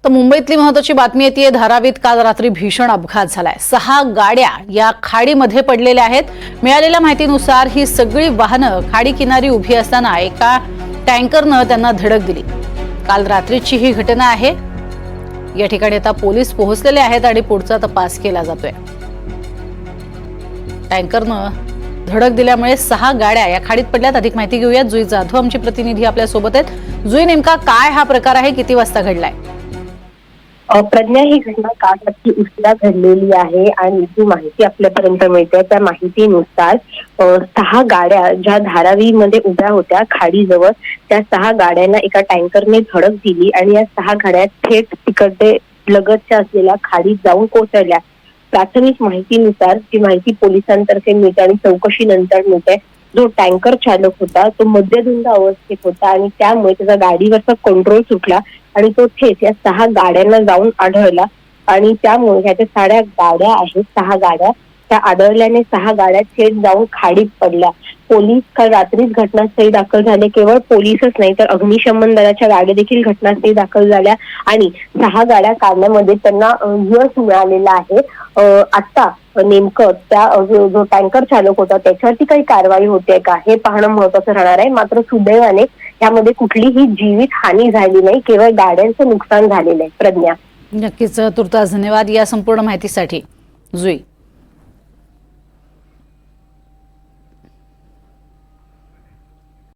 तर मुंबईतली महत्त्वाची बातमी येते। धारावीत काल रात्री भीषण अपघात झालाय। 6 गाड्या या खाडीमध्ये पडलेल्या आहेत। मिळालेल्या माहितीनुसार ही सगळी वाहनं खाडी किनारी उभी असताना एका टँकरनं त्यांना धडक दिली। काल रात्रीची ही घटना आहे। या ठिकाणी आता पोलीस पोहोचलेले आहेत आणि पुढचा तपास केला जातोय। टँकरनं धडक दिल्यामुळे 6 गाड्या या खाडीत पडल्यात। अधिक माहिती घेऊयात। जुई जाधव आमची प्रतिनिधी आपल्या सोबत आहेत। जुई, नेमका काय हा प्रकार आहे, किती वाजता घडलाय? प्रज्ञा, ही घटना काल रात्री उशिरा घडलेली आहे आणि जी माहिती आपल्यापर्यंत मिळते त्या माहितीनुसार 6 गाड्या ज्या धारावीमध्ये उभ्या होत्या खाडीजवळ, त्या 6 गाड्यांना एका टँकरने धडक दिली आणि या 6 गाड्या थेट तिकडे लगतच्या असलेल्या खाडीत जाऊन कोसळल्या। प्राथमिक माहितीनुसार जी माहिती पोलिसांतर्फे मिळते आणि चौकशीनंतर मिळते, जो टँकर चालक होता तो मद्यधुंद अवस्थेत होता आणि त्यामुळे त्याचा गाडीवरचा कंट्रोल सुटला आणि तो थेट या 6 गाड्यांना जाऊन आढळला आणि त्यामुळे ह्याच्या साऱ्या गाड्या आहेत, 6 गाड्या त्या आढळल्याने 6 गाड्या थेट जाऊन खाडीत पडल्या। पोलीस काल रात्रीच घटनास्थळी दाखल झाले। केवळ पोलीसच नाही तर अग्निशमन दलाच्या गाड्या देखील घटनास्थळी दाखल झाल्या आणि 6 गाड्या काढण्यामध्ये त्यांना यश मिळालेलं आहे। आता नेमकं त्या जो टँकर चालक होता त्याच्यावरती काही कारवाई होते का हे पाहणं महत्वाचं राहणार आहे। मात्र सुदैवाने यामध्ये कुठलीही जीवित हानी झाली नाही, केवळ गाड्यांचं नुकसान झालेलं आहे। प्रज्ञा, नक्कीच तुर्तास धन्यवाद या संपूर्ण माहितीसाठी जुई।